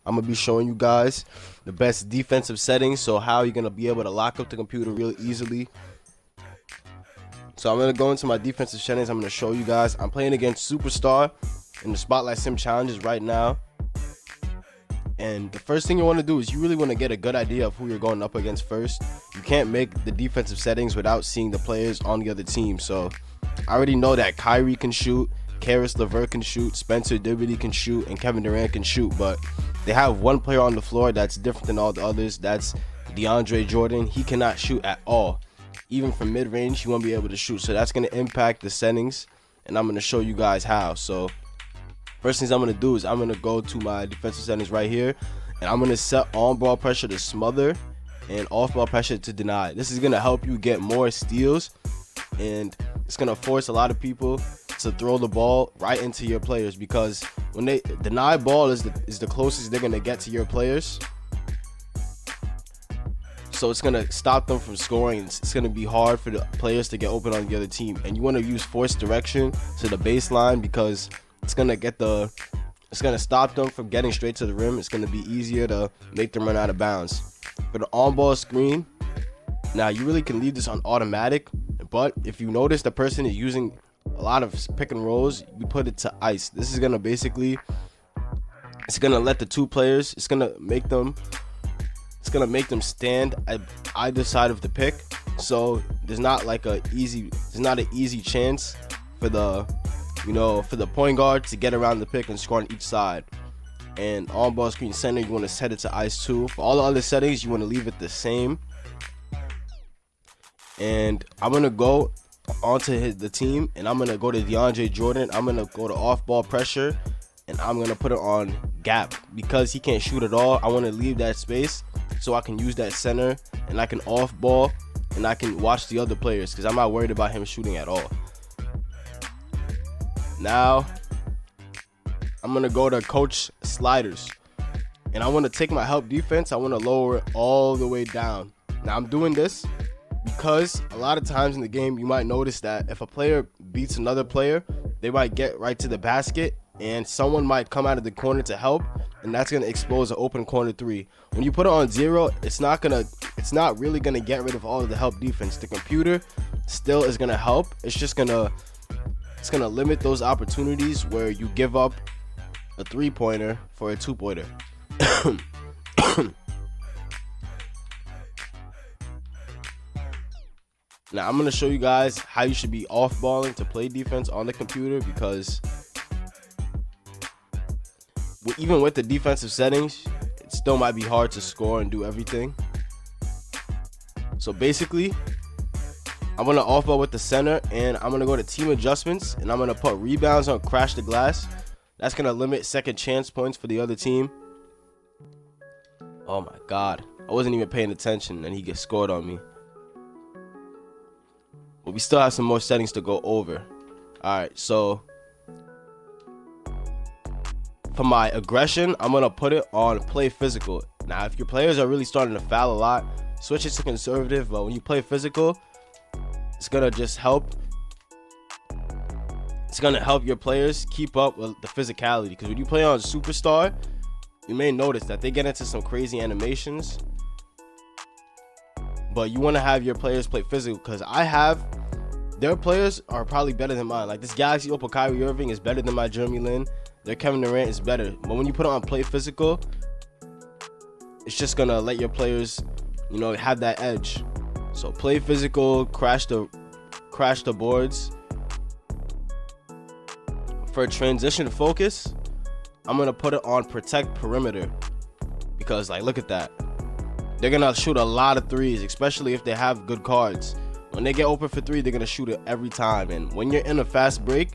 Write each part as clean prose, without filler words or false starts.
I'm gonna be showing you guys the best defensive settings, so how you're gonna be able to lock up the computer real easily. So I'm gonna go into my defensive settings. I'm gonna show you guys. I'm playing against Superstar in the Spotlight Sim challenges right now. And the first thing you want to do is you really want to get a good idea of who you're going up against first. You can't make the defensive settings without seeing the players on the other team. So I already know that Kyrie can shoot, Karis LeVert can shoot, Spencer Dinwiddie can shoot, and Kevin Durant can shoot. But they have one player on the floor that's different than all the others. That's DeAndre Jordan. He cannot shoot at all. Even from mid-range, he won't be able to shoot. So that's going to impact the settings, and I'm going to show you guys how. So first things I'm going to do is I'm going to go to my defensive settings right here, and I'm going to set on-ball pressure to smother and off-ball pressure to deny. This is going to help you get more steals, and it's going to force a lot of people to throw the ball right into your players, because when they deny ball is the closest they're going to get to your players. So it's going to stop them from scoring. It's going to be hard for the players to get open on the other team, and you want to use force direction to the baseline, because it's going to stop them from getting straight to the rim. It's going to be easier to make them run out of bounds. For the on-ball screen, now you really can leave this on automatic, but if you notice the person is using a lot of pick and rolls, you put it to ice. This is going to basically, it's going to let the two players, it's going to make them stand at either side of the pick. So there's not an easy chance for the point guard to get around the pick and score on each side. And on ball screen center, you want to set it to ice too. For all the other settings, you want to leave it the same. And I'm gonna go onto the team, and I'm gonna go to DeAndre Jordan. I'm gonna go to off ball pressure, and I'm gonna put it on gap, because he can't shoot at all. I want to leave that space so I can use that center, and I can off ball, and I can watch the other players, because I'm not worried about him shooting at all. Now I'm gonna go to coach sliders, and I want to take my help defense, I want to lower it all the way down. Now I'm doing this because a lot of times in the game you might notice that if a player beats another player, they might get right to the basket, and someone might come out of the corner to help, and that's going to expose an open corner three. When you put it on 0, it's not really going to get rid of all of the help defense. The computer still is going to help. It's going to limit those opportunities where you give up a 3-pointer for a 2-pointer. Now I'm going to show you guys how you should be off-balling to play defense on the computer, because even with the defensive settings, it still might be hard to score and do everything. So basically, I'm going to off-ball with the center, and I'm going to go to team adjustments, and I'm going to put rebounds on crash the glass. That's going to limit second chance points for the other team. Oh my God. I wasn't even paying attention, and he gets scored on me. But we still have some more settings to go over. Alright, so for my aggression, I'm going to put it on play physical. Now, if your players are really starting to foul a lot, switch it to conservative. But when you play physical, it's going to just help. It's going to help your players keep up with the physicality. Because when you play on Superstar, you may notice that they get into some crazy animations. But you want to have your players play physical, because their players are probably better than mine. Like this Galaxy Opal Kyrie Irving is better than my Jeremy Lin. Their Kevin Durant is better. But when you put it on play physical, it's just going to let your players, have that edge. So play physical, crash the boards. For transition focus, I'm going to put it on protect perimeter, because look at that. They're going to shoot a lot of threes, especially if they have good cards. When they get open for 3, they're going to shoot it every time. And when you're in a fast break,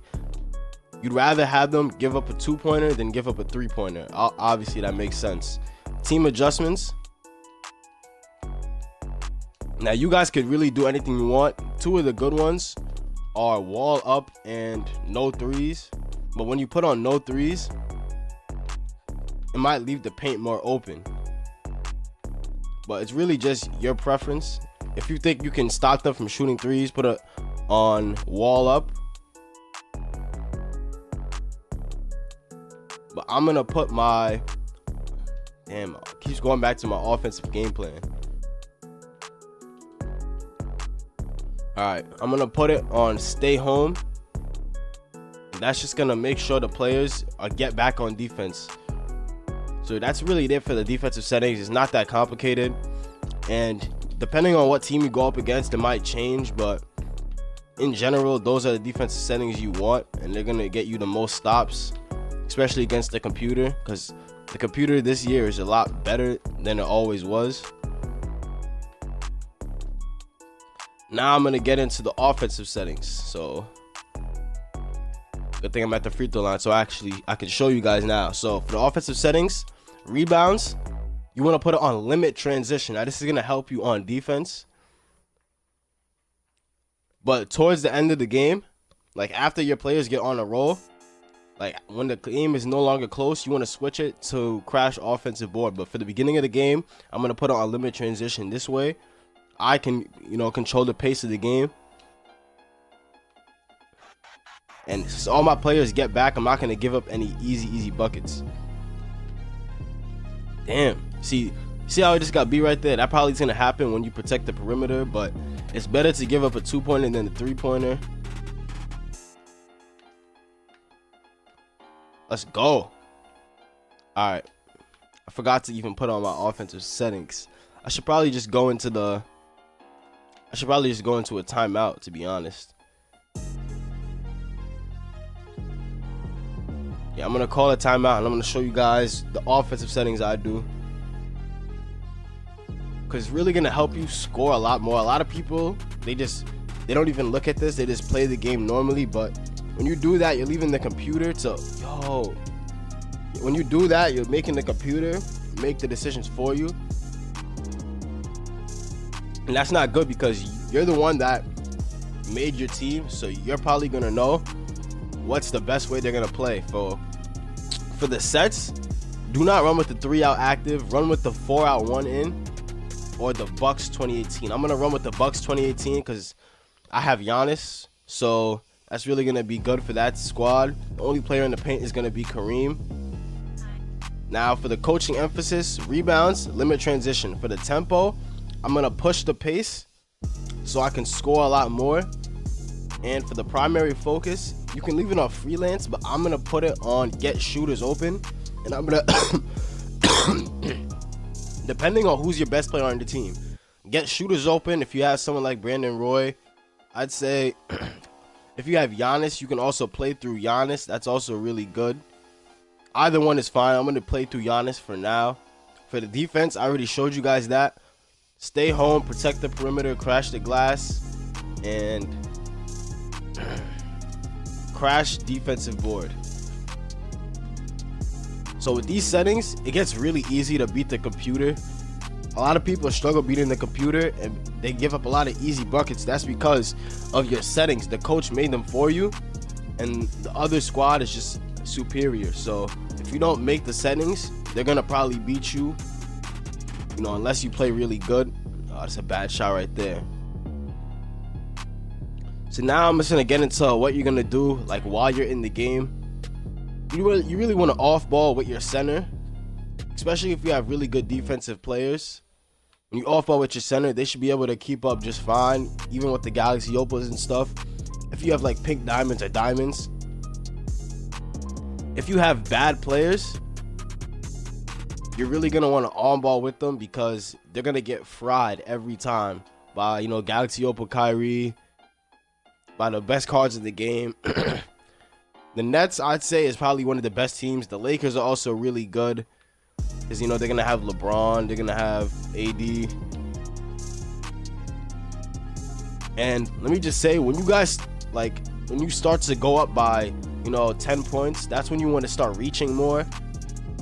you'd rather have them give up a 2-pointer than give up a 3-pointer. Obviously, that makes sense. Team adjustments. Now, you guys could really do anything you want. 2 of the good ones are wall up and no threes. But when you put on no threes, it might leave the paint more open. But it's really just your preference. If you think you can stop them from shooting threes, put it on wall up. But I'm going to put my Damn, keeps going back to my offensive game plan. Alright, I'm gonna put it on stay home. That's just gonna make sure the players get back on defense. So that's really it for the defensive settings. It's not that complicated, and depending on what team you go up against, it might change, but in general, those are the defensive settings you want, and they're gonna get you the most stops, especially against the computer, because the computer this year is a lot better than it always was. Now I'm gonna get into the offensive settings. So good thing I'm at the free throw line, so actually I can show you guys now. So for the offensive settings, rebounds, you want to put it on limit transition. Now this is gonna help you on defense, but towards the end of the game, like after your players get on a roll, like when the game is no longer close, you want to switch it to crash offensive board. But for the beginning of the game, I'm gonna put it on limit transition. This way I can, control the pace of the game. And so all my players get back, I'm not going to give up any easy buckets. Damn. See how I just got beat right there? That probably is going to happen when you protect the perimeter, but it's better to give up a 2-pointer than a 3-pointer. Let's go. All right. I forgot to even put on my offensive settings. I should probably just go into a timeout, to be honest. Yeah, I'm gonna call a timeout, and I'm gonna show you guys the offensive settings I do, because it's really gonna help you score a lot more. A lot of people, they don't even look at this, they just play the game normally. But when you do that, you're leaving the computer to when you do that, you're making the computer make the decisions for you, and that's not good, because you're the one that made your team, so you're probably gonna know what's the best way they're gonna play. For the sets, do not run with the 3-out active, run with the 4-out 1-in, or the Bucks 2018. I'm gonna run with the Bucks 2018 because I have Giannis, so that's really gonna be good for that squad. The only player in the paint is gonna be Kareem. Now for the coaching emphasis, rebounds, limit transition. For the tempo, I'm gonna push the pace so I can score a lot more. And for the primary focus, you can leave it on freelance, but I'm gonna put it on get shooters open. And I'm gonna depending on who's your best player on the team, get shooters open. If you have someone like Brandon Roy, I'd say if you have Giannis, you can also play through Giannis. That's also really good. Either one is fine. I'm gonna play through Giannis for now. For the defense, I already showed you guys that. Stay home, protect the perimeter, crash the glass, and crash defensive board. So with these settings, it gets really easy to beat the computer. A lot of people struggle beating the computer, and they give up a lot of easy buckets. That's because of your settings. The coach made them for you, and the other squad is just superior. So if you don't make the settings, they're gonna probably beat you, unless you play really good. Oh, that's a bad shot right there. So now I'm just gonna get into what you're gonna do like while you're in the game. You really want to off ball with your center, especially if you have really good defensive players. When you off ball with your center, they should be able to keep up just fine, even with the Galaxy Opals and stuff. If you have like pink diamonds or diamonds, if you have bad players, you're really gonna want to on ball with them, because they're gonna get fried every time by Galaxy Opal Kyrie, by the best cards in the game. The Nets, I'd say, is probably one of the best teams. The Lakers are also really good, because they're gonna have LeBron, they're gonna have AD. And let me just say, when you start to go up by 10 points, that's when you want to start reaching more,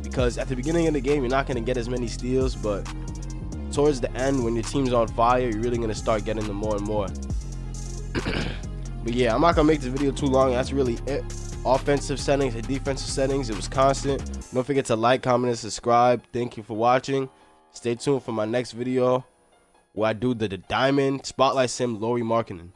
because at the beginning of the game you're not going to get as many steals, but towards the end, when your team's on fire, you're really going to start getting them more and more. But yeah, I'm not going to make this video too long. That's really it. Offensive settings and defensive settings, it was constant. Don't forget to like, comment, and subscribe. Thank you for watching. Stay tuned for my next video where I do the diamond spotlight sim low remarketing.